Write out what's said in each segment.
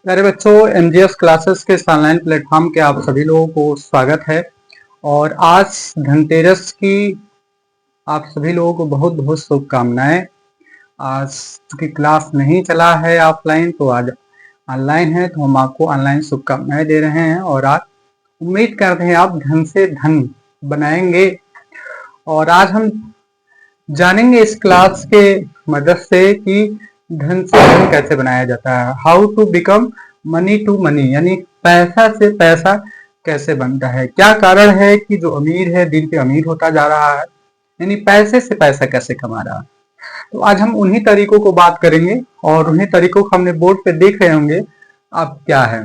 प्यारे बच्चों, MGS classes के इस ऑनलाइन प्लेटफॉर्म के आप सभी लोगों को स्वागत है। और आज धनतेरस की आप सभी लोगों को बहुत बहुत शुभकामनाएं। आज चूंकि क्लास नहीं चला है ऑफलाइन, तो आज ऑनलाइन है, तो हम आपको ऑनलाइन शुभकामनाएं दे रहे हैं। और आज उम्मीद करते हैं आप धन से धन बनाएंगे। और आज हम जानेंगे इस क्लास के मदद से कि धन से धन कैसे बनाया जाता है। How to become money to money, यानी पैसा से पैसा कैसे बनता है। क्या कारण है कि जो अमीर है दिन पे अमीर होता जा रहा है, यानी पैसे से पैसा कैसे कमा रहा है। तो आज हम उन्हीं तरीकों को बात करेंगे और उन्हीं तरीकों को हमने बोर्ड पे देख रहे होंगे अब क्या है।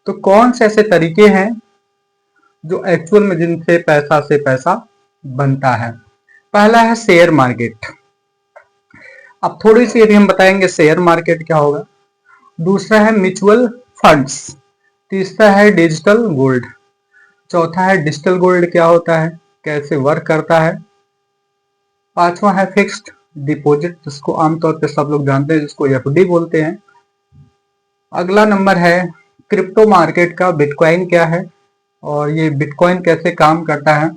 तो कौन से ऐसे तरीके हैं जो एक्चुअल में जिनसे पैसा से पैसा बनता है। पहला है शेयर मार्केट। अब थोड़ी सी यदि हम बताएंगे शेयर मार्केट क्या होगा। दूसरा है म्यूचुअल फंड्स। तीसरा है डिजिटल गोल्ड। चौथा है डिजिटल गोल्ड क्या होता है, कैसे वर्क करता है। पांचवा है फिक्स्ड डिपॉजिट, जिसको आमतौर पे सब लोग जानते हैं, जिसको एफडी बोलते हैं। अगला नंबर है क्रिप्टो मार्केट का, बिटकॉइन क्या है और ये बिटकॉइन कैसे काम करता है।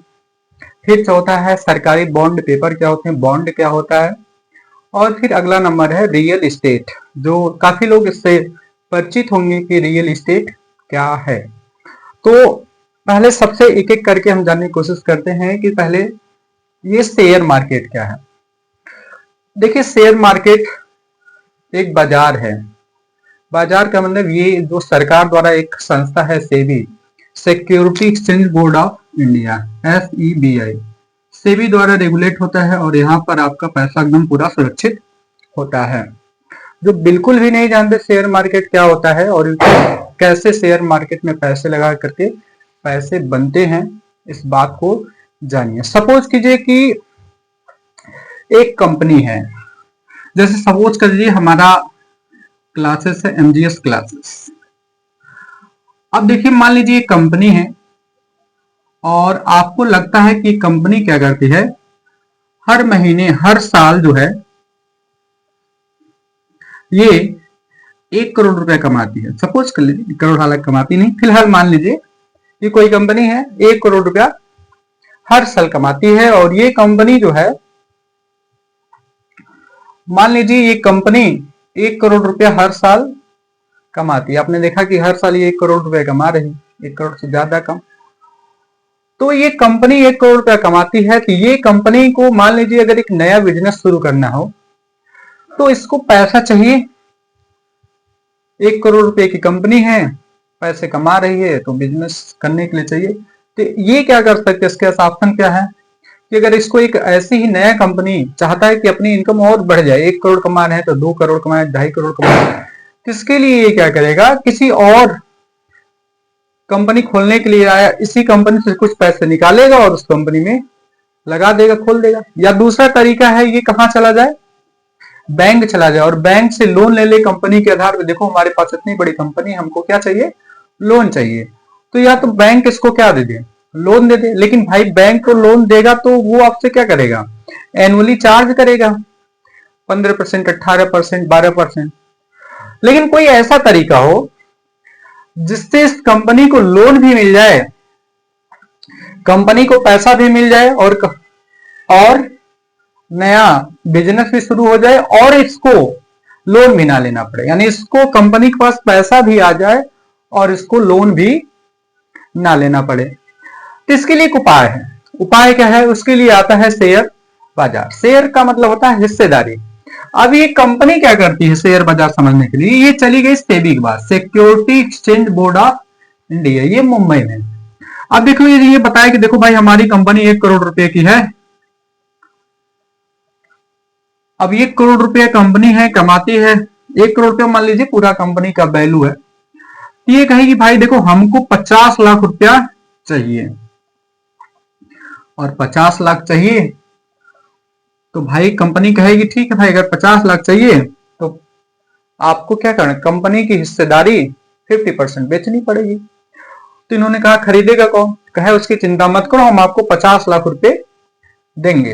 फिर चौथा है सरकारी बॉन्ड पेपर क्या होते हैं, बॉन्ड क्या होता है। और फिर अगला नंबर है रियल एस्टेट, जो काफी लोग इससे परिचित होंगे कि रियल एस्टेट क्या है। तो पहले सबसे एक एक करके हम जानने की कोशिश करते हैं कि पहले ये शेयर मार्केट क्या है। देखिए, शेयर मार्केट एक बाजार है। बाजार का मतलब ये जो सरकार द्वारा एक संस्था है SEBI, security exchange board of India, SEBI, SEBI द्वारा रेगुलेट होता है और यहाँ पर आपका पैसा एकदम पूरा सुरक्षित होता है। जो बिल्कुल भी नहीं जानते शेयर मार्केट क्या होता है और कैसे शेयर मार्केट में पैसे लगा करके पैसे बनते हैं, इस बात को जानिए। सपोज कीजिए कि एक कंपनी है, जैसे सपोज कर लीजिए हमारा क्लासेस है एमजीएस क्लासेस। अब देखिए, मान लीजिए कंपनी है और आपको लगता है कि कंपनी क्या करती है, हर महीने हर साल जो है ये 1 करोड़ रुपया कमाती है। सपोज कर लीजिए, करोड़ हालांकि कमाती नहीं, फिलहाल मान लीजिए ये कोई कंपनी है 1 करोड़ रुपया हर साल कमाती है। और ये कंपनी जो है, मान लीजिए ये कंपनी 1 करोड़ रुपया हर साल कमाती है। आपने देखा कि हर साल ये 1 करोड़ रुपया कमा रही, 1 करोड़ से ज्यादा कम। तो ये कंपनी 1 करोड़ रुपया कमाती है, तो ये कंपनी को मान लीजिए अगर एक नया बिजनेस शुरू करना हो तो इसको पैसा चाहिए। 1 करोड़ रुपए की कंपनी है, पैसे कमा रही है, तो बिजनेस करने के लिए चाहिए। तो ये क्या कर सकते हैं, इसके ऑप्शन क्या है कि अगर इसको एक ऐसी ही नया कंपनी चाहता है कि अपनी इनकम और बढ़ जाए, 1 करोड़ कमा रहे हैं तो 2 करोड़ कमाए, 2.5 करोड़ कमाए, तो इसके लिए ये क्या करेगा, किसी और कंपनी खोलने के लिए आया, इसी कंपनी से कुछ पैसे निकालेगा और उस कंपनी में लगा देगा, खोल देगा। या दूसरा तरीका है, ये कहां चला जाए, बैंक चला जाए और बैंक से लोन ले ले कंपनी के आधार पर। देखो हमारे पास इतनी बड़ी कंपनी है, हमको क्या चाहिए, लोन चाहिए। तो या तो बैंक इसको क्या दे दे, लोन दे दे। लेकिन भाई बैंक को लोन देगा तो वो आपसे क्या करेगा, एनुअली चार्ज करेगा 15%, 18%, 12%। लेकिन कोई ऐसा तरीका हो जिससे इस कंपनी को लोन भी मिल जाए, कंपनी को पैसा भी मिल जाए और नया बिजनेस भी शुरू हो जाए और इसको लोन भी ना लेना पड़े, यानी इसको कंपनी के पास पैसा भी आ जाए और इसको लोन भी ना लेना पड़े। तो इसके लिए एक उपाय है। उपाय क्या है, उसके लिए आता है शेयर बाजार। शेयर का मतलब होता है हिस्सेदारी। अब ये कंपनी क्या करती है शेयर बाजार समझने के लिए, ये चली गई सेबी के बाद, security exchange board of India, ये मुंबई में। अब देखो ये बताया कि देखो भाई हमारी कंपनी 1 करोड़ रुपए की है। अब 1 करोड़ रुपया कंपनी है, कमाती है 1 करोड़ रुपया, मान लीजिए पूरा कंपनी का वैल्यू है। ये कहेगी भाई देखो हमको 50 लाख रुपया चाहिए, और 50 लाख चाहिए तो भाई कंपनी कहेगी ठीक है भाई, अगर 50 लाख चाहिए तो आपको क्या करना, कंपनी की हिस्सेदारी 50% बेचनी पड़ेगी। तो इन्होंने कहा खरीदेगा कौन, कहे उसकी चिंता मत करो, हम आपको 50 लाख रुपए देंगे।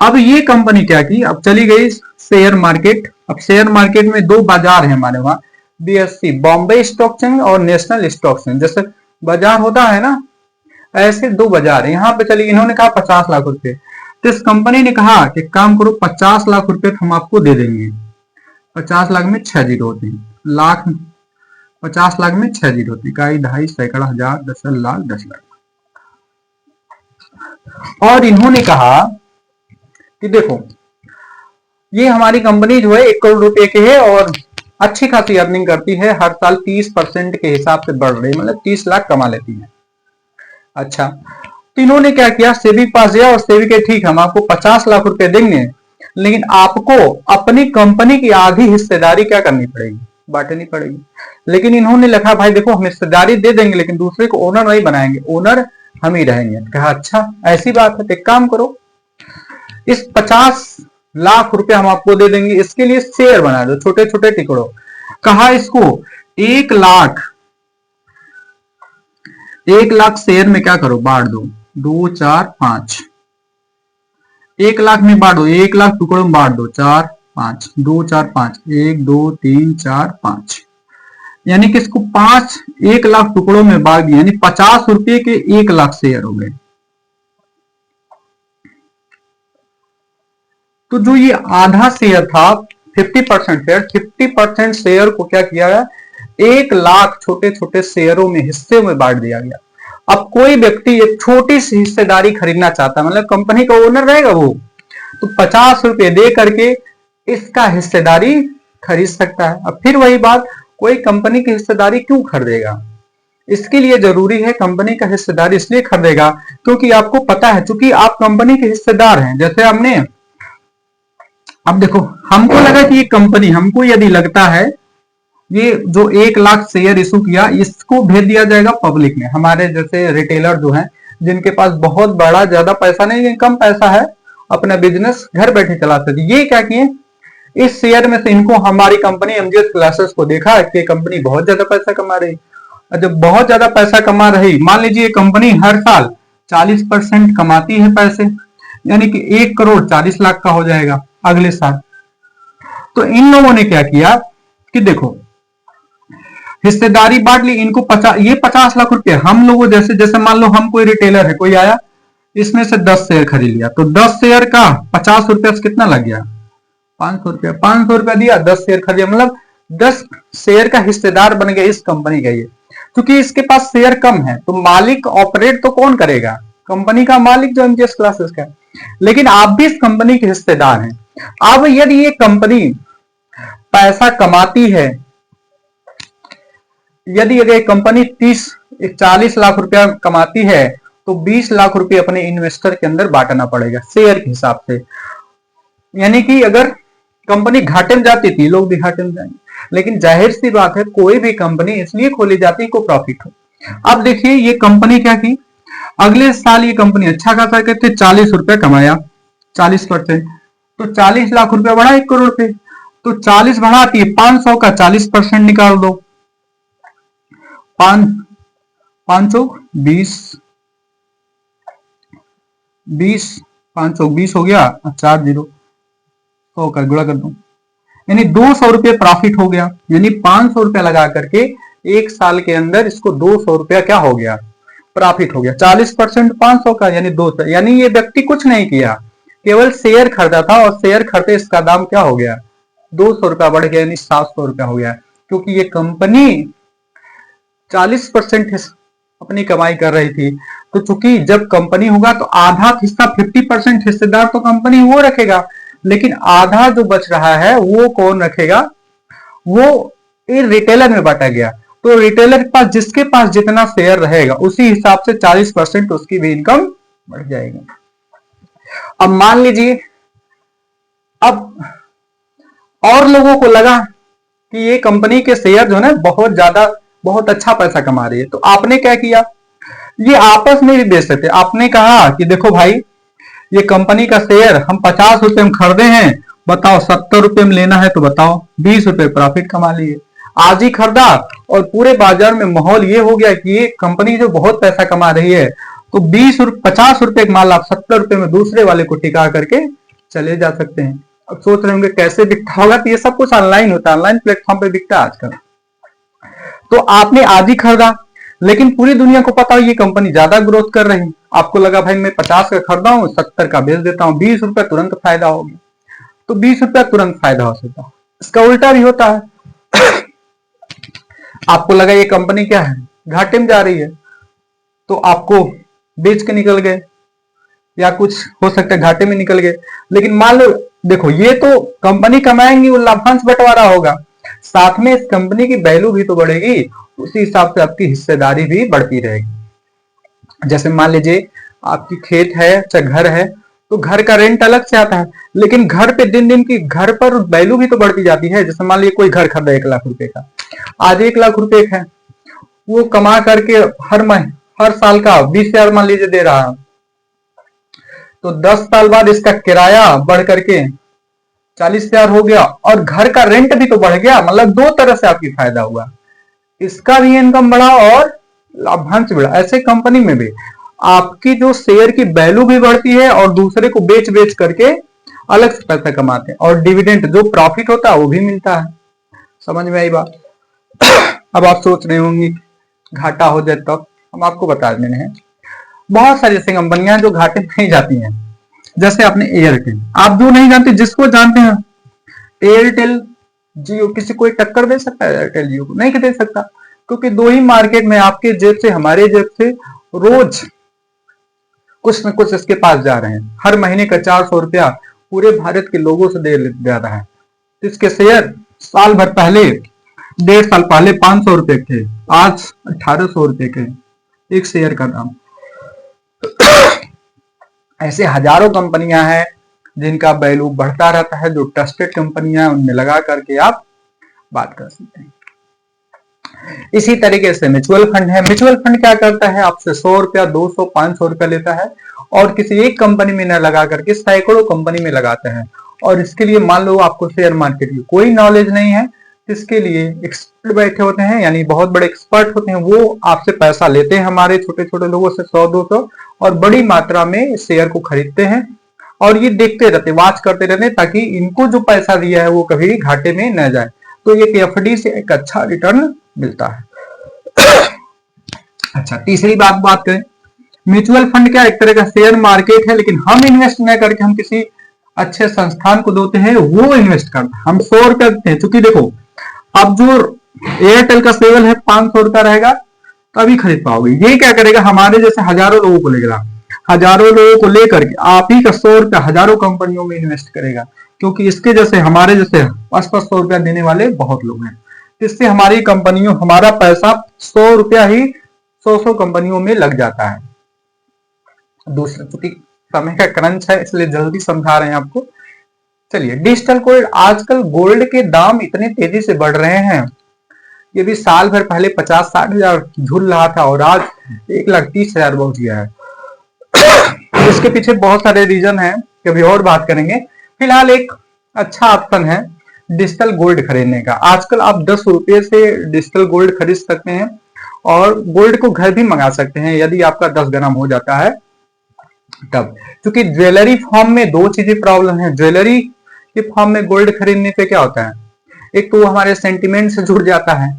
अब ये कंपनी क्या की, अब चली गई शेयर मार्केट। अब शेयर मार्केट में 2 बाजार है हमारे वहां, BSE बॉम्बे स्टॉक एक्सचेंज और नेशनल स्टॉक एक्सचेंज, जैसे बाजार होता है ना, ऐसे दो बाजार है। यहाँ पे चलिए इन्होंने कहा 50 लाख रुपए, तो इस कंपनी ने कहा कि काम करो 50 लाख रुपए हम आपको दे देंगे। 50 लाख में 6 जीरो होते हैं, लाख 50 लाख में 6 जीरो होती है, इकाई, दहाई, सैकड़ा, हजार, दस लाख, 10 लाख। और इन्होंने कहा कि देखो ये हमारी कंपनी जो है 1 करोड़ रुपए की है और अच्छी खासी अर्निंग करती है, हर साल 30% के हिसाब से बढ़ रही है, मतलब 30 लाख कमा लेती है। अच्छा, तो इन्होंने क्या किया, सेबी के पास गया और सेबी के ठीक हम आपको 50 लाख रुपए देंगे, लेकिन आपको अपनी कंपनी की आधी हिस्सेदारी क्या करनी पड़ेगी, बांटनी पड़ेगी। लेकिन इन्होंने लिखा भाई देखो हम हिस्सेदारी दे देंगे लेकिन दूसरे को ओनर नहीं बनाएंगे, ओनर हम ही रहेंगे। कहा अच्छा ऐसी बात है, तो एक काम करो इस 50 लाख रुपए हम आपको दे देंगे, इसके लिए शेयर बना दो छोटे छोटे टुकड़ों। कहा इसको 1 लाख शेयर में क्या करो, बांट दो, 2 4 5, 1 लाख में बांट दो, 1 लाख टुकड़ों में बांट दो, 4 5, 2 4 5, 1 2 3 4 5, यानी कि इसको 1 लाख टुकड़ों में बांट दिया, यानी 50 रुपए के 1 लाख शेयर हो गए। तो जो ये आधा शेयर था 50% शेयर, 50% शेयर को क्या किया गया, 1 लाख छोटे छोटे शेयरों में हिस्से में बांट दिया गया। अब कोई व्यक्ति एक छोटी सी हिस्सेदारी खरीदना चाहता है, मतलब कंपनी का ओनर रहेगा वो, तो 50 रुपए दे करके इसका हिस्सेदारी खरीद सकता है। अब फिर वही बात, कोई कंपनी की हिस्सेदारी क्यों खरीदेगा, इसके लिए जरूरी है कंपनी का हिस्सेदारी इसलिए खरीदेगा क्योंकि आपको पता है चूंकि आप कंपनी के हिस्सेदार हैं। जैसे हमने, अब देखो हमको लगा कि ये कंपनी, हमको यदि लगता है ये जो 1 लाख शेयर इशू किया इसको भेज दिया जाएगा पब्लिक में, हमारे जैसे रिटेलर जो हैं जिनके पास बहुत बड़ा ज्यादा पैसा नहीं, कम पैसा है, अपना बिजनेस घर बैठे चला सकते, ये क्या किए इस शेयर में से इनको हमारी कंपनी एमजीएस क्लासेस को देखा कि कंपनी बहुत ज्यादा पैसा कमा रही, और जब बहुत ज्यादा पैसा कमा रही, मान लीजिए कंपनी हर साल 40% कमाती है पैसे, यानी कि 1 करोड़ 40 लाख का हो जाएगा अगले साल। तो इन लोगों ने क्या किया कि देखो हिस्सेदारी बांट ली, इनको 50 लाख रुपए हम लोगों, जैसे जैसे मान लो हम कोई रिटेलर है, कोई आया इसमें से 10 शेयर खरीद लिया, तो 10 शेयर का 50 रुपया से कितना लग गया, 500 रुपया, 500 रुपया दिया, 10 शेयर खरीदा, मतलब 10 शेयर का हिस्सेदार बन गया इस कंपनी का। ये क्योंकि इसके पास शेयर कम है तो मालिक ऑपरेट तो कौन करेगा, कंपनी का मालिक जो एमजीएस क्लासेस का, लेकिन आप भी इस कंपनी के हिस्सेदार हैं। अब यदि ये कंपनी पैसा कमाती है, यदि अगर कंपनी 40 लाख रुपया कमाती है तो 20 लाख रुपए अपने इन्वेस्टर के अंदर बांटना पड़ेगा शेयर के हिसाब से। यानी कि अगर कंपनी घाटे में जाती थी, लोग भी घाटे में जाएंगे, लेकिन जाहिर सी बात है कोई भी कंपनी इसलिए खोली जाती है को प्रॉफिट हो। अब देखिए ये कंपनी क्या की, अगले साल ये कंपनी अच्छा खासा करके 40 रुपया कमाया, 40%, तो 40 लाख रुपया बढ़ा 1 करोड़ पे, तो 40 बढ़ाती है 500 का 40% निकाल दो, 520 520 हो गया, 4 जीरो 100 का गुणा कर दो, यानी 200 रुपये प्रॉफिट हो गया। यानी 500 रुपया लगा करके 1 साल के अंदर इसको 200 रुपया क्या हो गया, प्रॉफिट हो गया। 40% 500 का यानी 200, यानी ये व्यक्ति कुछ नहीं किया, केवल शेयर खरीदा था और शेयर खरीदे इसका दाम क्या हो गया, 200 रुपया बढ़ गया, यानी 700 रुपया हो गया। क्योंकि ये कंपनी 40% अपनी कमाई कर रही थी, तो चूंकि जब कंपनी होगा तो आधा हिस्सा 50% हिस्सेदार तो कंपनी वो रखेगा, लेकिन आधा जो बच रहा है वो कौन रखेगा, वो रिटेलर में बांटा गया। तो रिटेलर के पास जिसके पास जितना शेयर रहेगा उसी हिसाब से 40% उसकी भी इनकम बढ़ जाएगी। अब मान लीजिए अब और लोगों को लगा कि ये कंपनी के शेयर जो है ना बहुत अच्छा पैसा कमा रही है, तो आपने क्या किया, ये आपस में भी बेच सकते। आपने कहा कि देखो भाई ये कंपनी का शेयर हम 50 रुपए में खरीदे हैं, बताओ 70 रुपए में लेना है तो बताओ, 20 रुपए प्रॉफिट कमा लिए। आज ही खरीदा और पूरे बाजार में माहौल ये हो गया कि ये कंपनी जो बहुत पैसा कमा रही है, तो 50 रुपए का माल आप 70 रुपए में दूसरे वाले को टिका करके चले जा सकते हैं। अब सोच रहे होंगे कैसे बिकता होगा, तो ये सब कुछ ऑनलाइन होता है, ऑनलाइन प्लेटफॉर्म पे बिकता है आजकल। तो आपने आज ही खरीदा, लेकिन पूरी दुनिया को पता हो ये कंपनी ज्यादा ग्रोथ कर रही है, आपको लगा भाई मैं 50 का खरीदा हूँ 70 का बेच देता हूँ, 20 रुपया तुरंत फायदा हो गया, तो 20 रुपया तुरंत फायदा हो सकता है। इसका उल्टा भी होता है। आपको लगा ये कंपनी क्या है घाटे में जा रही है, तो आपको बेच के निकल गए, या कुछ हो सकता है घाटे में निकल गए, लेकिन मान लो देखो ये तो कंपनी कमाएंगी, वो लाभांश बंटवारा होगा, साथ में इस कंपनी की वैल्यू भी तो बढ़ेगी, उसी हिसाब से आपकी हिस्सेदारी भी बढ़ती रहेगी। जैसे मान लीजिए आपकी खेत है चाहे घर है, तो घर का रेंट अलग से आता है, लेकिन घर पे दिन दिन की घर पर वैल्यू भी तो बढ़ती जाती है। जैसे मान लीजिए कोई घर खरीदा 1 लाख रुपए का, आज 1 लाख रुपए है, वो कमा करके हर साल का 20,000 मान लीजिए दे रहा है, तो 10 साल बाद इसका किराया बढ़ करके 40,000 हो गया, और घर का रेंट भी तो बढ़ गया, मतलब दो तरह से आपकी फायदा हुआ, इसका भी इनकम बढ़ा और लाभांश बढ़ा। ऐसे कंपनी में भी आपकी जो शेयर की वैल्यू भी बढ़ती है, और दूसरे को बेच बेच करके अलग से पैसा कमाते हैं, और डिविडेंड जो प्रॉफिट होता है वो भी मिलता है। समझ में आई बात? अब आप सोच रहे होंगे घाटा हो जाए तब, हम आपको बता देने हैं बहुत सारी ऐसी कंपनियां जो घाटे नहीं जाती हैं। जैसे आपने एयरटेल, आप जो नहीं जानते जिसको जानते हैं, एयरटेल जियो किसी कोई टक्कर दे सकता है? एयरटेल जियो को नहीं दे सकता, क्योंकि दो ही मार्केट में आपके जेब से हमारे जेब से रोज कुछ न कुछ इसके पास जा रहे हैं। हर महीने का 400 रुपया पूरे भारत के लोगों से दे रहा है। इसके शेयर साल भर पहले 1.5 साल पहले 500 रुपए थे, आज 1800 रुपए के एक शेयर का दाम। ऐसे हजारों कंपनियां हैं जिनका वैल्यू बढ़ता रहता है, जो ट्रस्टेड कंपनियां हैं उनमें लगा करके आप बात कर सकते हैं। इसी तरीके से म्यूचुअल फंड है। म्यूचुअल फंड क्या करता है, आपसे 100 रुपया 200 500 रुपया लेता है, और किसी एक कंपनी में न लगा करके सैकड़ों कंपनी में लगाते हैं। और इसके लिए मान लो आपको शेयर मार्केट की कोई नॉलेज नहीं है, इसके लिए एक्सपर्ट बैठे होते हैं, यानी बहुत बड़े एक्सपर्ट होते हैं, वो आपसे पैसा लेते हैं, हमारे छोटे छोटे लोगों से 100-200, और बड़ी मात्रा में शेयर को खरीदते हैं, और ये देखते रहते, वॉच करते रहते, ताकि इनको जो पैसा दिया है वो कभी घाटे में न जाए। तो एक एफडी से एक अच्छा रिटर्न मिलता है। अच्छा, तीसरी बात करें, म्यूचुअल फंड क्या एक तरह का शेयर मार्केट है, लेकिन हम इन्वेस्ट न करके हम किसी अच्छे संस्थान को देते हैं, वो इन्वेस्ट करते हैं। हम 100 रुपया देते हैं, चूंकि देखो अब जो एयरटेल का सेवल है 500 रुपया रहेगा तभी खरीद पाओगे। ये क्या करेगा, हमारे जैसे हजारों लोगों को लेगा, हजारों लोगों को लेकर के आप ही का 100 रुपया हजारों कंपनियों में इन्वेस्ट करेगा, क्योंकि इसके जैसे हमारे जैसे 500 रुपया देने वाले बहुत लोग हैं। इससे हमारी कंपनियों, हमारा पैसा 100 रुपया ही 100 कंपनियों में लग जाता है। दूसरा, क्योंकि समय का क्रंच है इसलिए जल्दी समझा रहे हैं आपको। चलिए, डिजिटल गोल्ड। आजकल गोल्ड के दाम इतने तेजी से बढ़ रहे हैं, ये भी साल भर पहले 50-60 हजार झूल रहा था, और आज 1,30,000 पहुंच गया है। इसके पीछे बहुत सारे रीजन हैं, कभी और बात करेंगे। फिलहाल एक अच्छा ऑप्शन है डिजिटल गोल्ड खरीदने का। आजकल आप 10 रुपये से डिजिटल गोल्ड खरीद सकते हैं, और गोल्ड को घर भी मंगा सकते हैं यदि आपका 10 ग्राम हो जाता है तब। क्योंकि ज्वेलरी फॉर्म में दो चीजें प्रॉब्लम है। ज्वेलरी के फॉर्म में गोल्ड खरीदने पे क्या होता है, एक तो वो हमारे सेंटिमेंट से जुड़ जाता है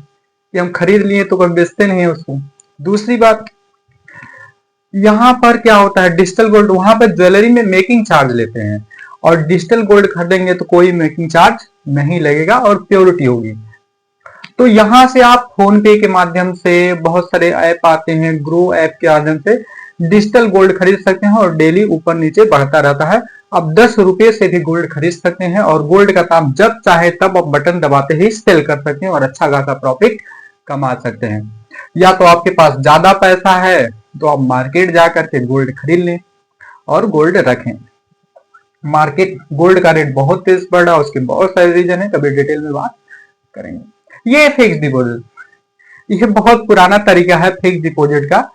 कि हम खरीद लिए तो कभी बेचते नहीं है उसको। दूसरी बात, यहाँ पर क्या होता है, डिजिटल गोल्ड, वहां पर ज्वेलरी में मेकिंग चार्ज लेते हैं, और डिजिटल गोल्ड खरीदेंगे तो कोई मेकिंग चार्ज नहीं लगेगा और प्योरिटी होगी। तो यहां से आप फोन पे के माध्यम से, बहुत सारे ऐप आते हैं, ग्रो ऐप के माध्यम से डिजिटल गोल्ड खरीद सकते हैं, और डेली ऊपर नीचे बढ़ता रहता है। आप 10 रुपये से भी गोल्ड खरीद सकते हैं, और गोल्ड का दाम जब चाहे तब आप बटन दबाते ही सेल कर सकते हैं, और अच्छा खासा प्रॉफिट कमा सकते हैं। या तो आपके पास ज्यादा पैसा है तो आप मार्केट जाकर के गोल्ड खरीद लें और गोल्ड रखें। मार्केट गोल्ड का रेट बहुत तेज बढ़ रहा है, उसके बहुत सारे रीजन है, कभी डिटेल में बात करेंगे। ये फिक्स डिपॉजिट, ये बहुत पुराना तरीका है फिक्स डिपॉजिट का।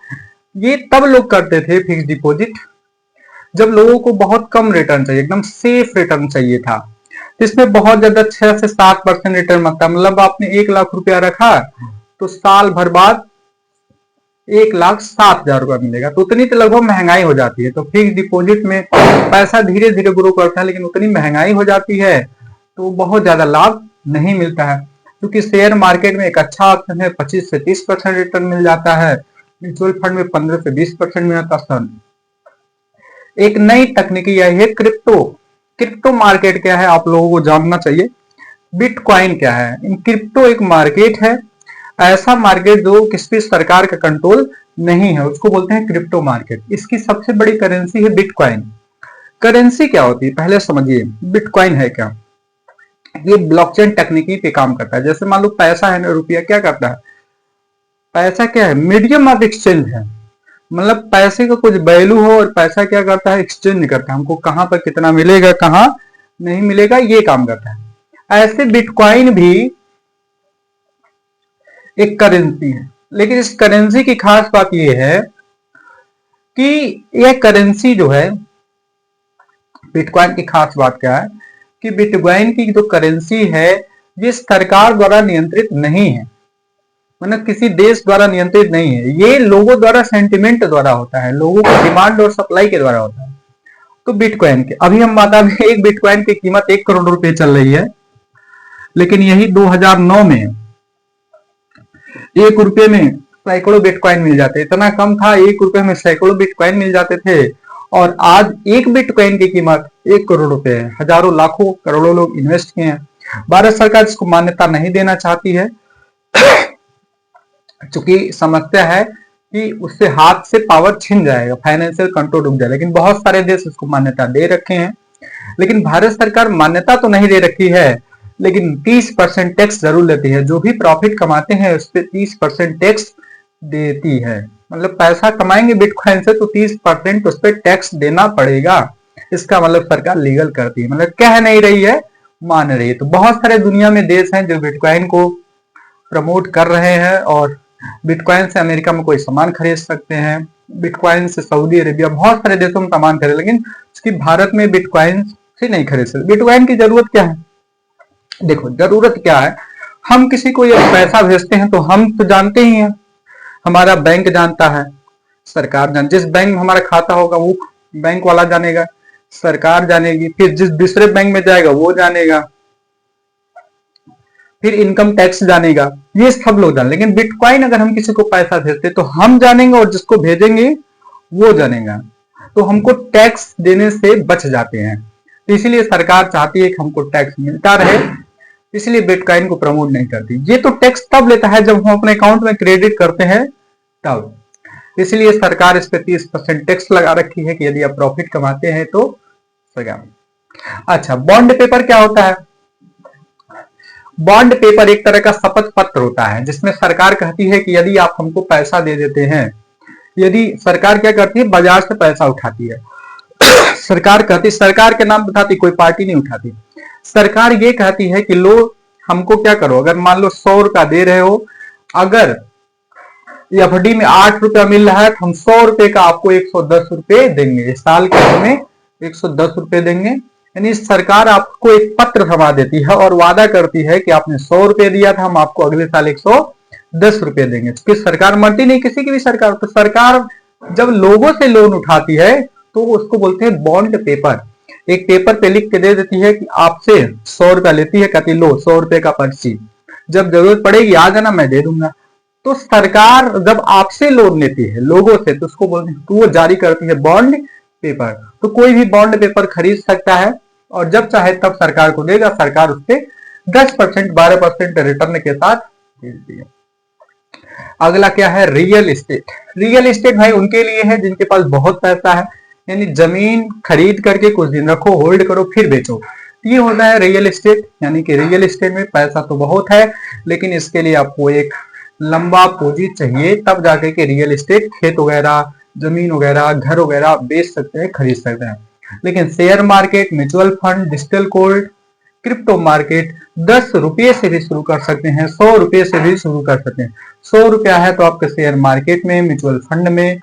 ये तब लोग करते थे फिक्स डिपॉजिट जब लोगों को बहुत कम रिटर्न चाहिए, एकदम सेफ रिटर्न चाहिए था, इसमें बहुत ज्यादा 6 से 7% रिटर्न मिलता। मतलब आपने 1 लाख रुपया रखा तो साल भर बाद 1,07,000 रुपया मिलेगा, तो उतनी तो लगभग महंगाई हो जाती है। तो फिक्स डिपॉजिट में पैसा धीरे धीरे ग्रो करता है, लेकिन उतनी महंगाई हो जाती है तो बहुत ज्यादा लाभ नहीं मिलता है। क्योंकि शेयर मार्केट में एक अच्छा ऑप्शन है, 25 से 30% रिटर्न मिल जाता है। म्यूचुअल फंड में 15 से 20% मिलता है। एक नई तकनीकी आई है क्रिप्टो। क्रिप्टो मार्केट क्या है आप लोगों को जानना चाहिए। बिटकॉइन क्या है? क्रिप्टो एक मार्केट है, ऐसा मार्केट जो किसी सरकार का कंट्रोल नहीं है, उसको बोलते हैं क्रिप्टो मार्केट। इसकी सबसे बड़ी करेंसी है बिटकॉइन। करेंसी क्या होती है पहले समझिए। बिटकॉइन है क्या? ये ब्लॉकचेन तकनीकी पे काम करता है। जैसे मान लो पैसा है ना, रुपया क्या करता है? पैसा क्या है? मीडियम ऑफ एक्सचेंज है। मतलब पैसे का कुछ वैल्यू हो और पैसा क्या करता है? एक्सचेंज करता है। हमको कहां पर कितना मिलेगा, कहां नहीं मिलेगा, ये काम करता है। ऐसे बिटकॉइन भी एक करेंसी है, लेकिन इस करेंसी की खास बात यह है कि यह करेंसी जो है, बिटकॉइन की खास बात क्या है कि बिटकॉइन की जो करेंसी है ये सरकार द्वारा नियंत्रित नहीं है, मतलब किसी देश द्वारा नियंत्रित नहीं है। ये लोगों द्वारा, सेंटिमेंट द्वारा होता है, लोगों की डिमांड और सप्लाई के द्वारा होता है। तो बिटकॉइन के अभी हम बता दें, एक बिटकॉइन की कीमत 1 करोड़ रुपए चल रही है, लेकिन यही 2009 में 1 रुपए में सैकड़ों बिटकॉइन मिल जाते। इतना कम था, 1 रुपए में सैकड़ों बिटकॉइन मिल जाते थे। और आज एक बिटकॉइन की कीमत 1 करोड़ रुपए है। हजारों लाखों करोड़ों लोग इन्वेस्ट किए हैं। भारत सरकार इसको मान्यता नहीं देना चाहती है, चूंकि समस्या है कि उससे हाथ से पावर छिन जाएगा, फाइनेंशियल कंट्रोल रुक जाएगा। लेकिन बहुत सारे देश इसको मान्यता दे रखे हैं। लेकिन भारत सरकार मान्यता तो नहीं दे रखी है, लेकिन 30% टैक्स जरूर लेती है। जो भी प्रॉफिट कमाते हैं उस पर 30% टैक्स देती है। मतलब पैसा कमाएंगे बिटकॉइन से तो 30% उस पर टैक्स देना पड़ेगा। इसका मतलब सरकार लीगल करती है, मतलब कह नहीं रही है, मान रही है। तो बहुत सारे दुनिया में देश हैं जो बिटकॉइन को प्रमोट कर रहे हैं, और बिटकॉइन से अमेरिका में कोई सामान खरीद सकते हैं, बिटकॉइन से सऊदी अरेबिया, बहुत सारे देशों में सामान खरीद, लेकिन उसकी भारत में बिटकॉइन से नहीं खरीद सकते। बिटकॉइन की जरूरत क्या है? देखो जरूरत क्या है, हम किसी को ये पैसा भेजते हैं तो हम तो जानते ही हैं, हमारा बैंक जानता है, सरकार जान, जिस बैंक में हमारा खाता होगा वो बैंक वाला जानेगा, सरकार जानेगी, फिर जिस दूसरे बैंक में जाएगा वो जानेगा, फिर इनकम टैक्स जानेगा, ये सब लोग जाने। लेकिन बिटकॉइन अगर हम किसी को पैसा भेजते तो हम जानेंगे और जिसको भेजेंगे वो जानेगा, तो हमको टैक्स देने से बच जाते हैं। तो इसीलिए सरकार चाहती है कि हमको टैक्स मिलता रहे, इसलिए बिटकॉइन को प्रमोट नहीं करती। ये तो टैक्स तब लेता है जब हम अपने अकाउंट में क्रेडिट करते हैं तब, इसलिए सरकार इस पे 30% टैक्स लगा रखी है कि यदि आप प्रॉफिट कमाते हैं तो सरकार। अच्छा, बॉन्ड पेपर क्या होता है? बॉन्ड पेपर एक तरह का शपथ पत्र होता है, जिसमें सरकार कहती है कि यदि आप हमको पैसा दे देते हैं, यदि सरकार क्या करती है, बाजार से पैसा उठाती है। सरकार कहती, सरकार के नाम बताती, कोई पार्टी नहीं उठाती। सरकार ये कहती है कि लो हमको क्या करो, अगर मान लो 100 रुपया दे रहे हो, अगर एफडी में 8 रुपया मिल रहा है तो हम 100 रुपए का आपको 110 रुपए देंगे, साल के में 110 रुपए देंगे। यानी सरकार आपको एक पत्र थमा देती है और वादा करती है कि आपने 100 रुपए दिया था, हम आपको अगले साल 110 रुपए देंगे। क्योंकि सरकार मरती नहीं किसी की भी सरकार। तो सरकार जब लोगों से लोन उठाती है तो उसको बोलते हैं बॉन्ड पेपर। एक पेपर पे लिख के दे देती है कि आपसे 100 रुपया लेती है, कहती लो 100 रुपए का पर्ची, जब जरूरत पड़ेगी आ जाना, मैं दे दूंगा। तो सरकार जब आपसे लोन लेती है लोगों से तो उसको बोलते हैं, तो वो जारी करती है बॉन्ड पेपर। तो कोई भी बॉन्ड पेपर खरीद सकता है और जब चाहे तब सरकार को देगा, सरकार उससे 10% 12% रिटर्न के साथ देती है। अगला क्या है? Real estate. रियल एस्टेट भाई उनके लिए है जिनके पास बहुत पैसा है, यानी जमीन खरीद करके कुछ दिन रखो, होल्ड करो, फिर बेचो, ये होता है रियल एस्टेट। यानी कि रियल एस्टेट में पैसा तो बहुत है, लेकिन इसके लिए आपको एक लंबा पूंजी चाहिए, तब जाके के रियल एस्टेट, खेत वगैरह, जमीन वगैरह, घर वगैरह बेच सकते हैं, खरीद सकते हैं। लेकिन share market, mutual fund, digital gold, crypto market 10 रुपये से भी शुरू कर सकते हैं, 100 रुपये से भी शुरू कर सकते हैं। 100 रुपया है तो आपके शेयर मार्केट में, म्यूचुअल फंड में,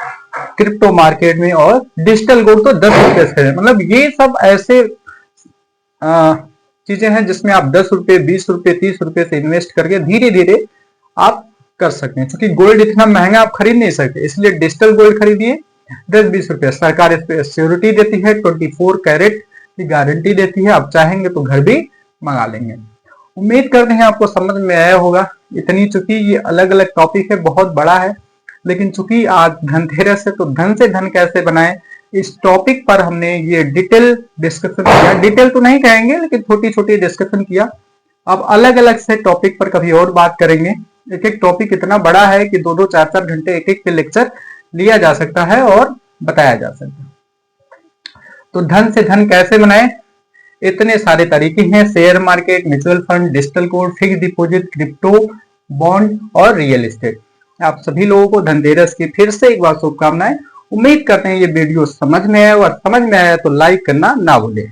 क्रिप्टो मार्केट में, और डिजिटल गोल्ड तो 10 रुपये से है। मतलब ये सब ऐसे चीजें हैं जिसमें आप 10 रुपये, 20 रुपये, 30 रुपये से इन्वेस्ट करके धीरे धीरे आप कर सकते हैं। क्योंकि गोल्ड इतना महंगा आप खरीद नहीं सकते, इसलिए डिजिटल गोल्ड खरीदिए 10-20 रुपये। सरकार इस पे सिक्योरिटी देती है, 24 कैरेट की गारंटी देती है, आप चाहेंगे तो घर भी मंगा लेंगे। उम्मीद करते हैं आपको समझ में आया होगा। इतनी चूंकि ये अलग अलग टॉपिक है, बहुत बड़ा है, लेकिन चूंकि आज धनतेरस है तो धन से धन कैसे बनाए इस टॉपिक पर हमने ये डिटेल डिस्कशन किया। डिटेल तो नहीं कहेंगे लेकिन छोटी छोटी डिस्कशन किया। अब अलग अलग से टॉपिक पर कभी और बात करेंगे। एक एक टॉपिक इतना बड़ा है कि 2-2 4-4 घंटे एक एक के लेक्चर लिया जा सकता है और बताया जा सकता है। तो धन से धन कैसे बनाए, इतने सारे तरीके हैं। Share market, mutual fund, digital gold, fix deposit, crypto, bond और रियल एस्टेट। आप सभी लोगों को धनतेरस की फिर से एक बार शुभकामनाएं। उम्मीद करते हैं ये वीडियो समझ में आया, और समझ में आया तो लाइक करना ना भूलें।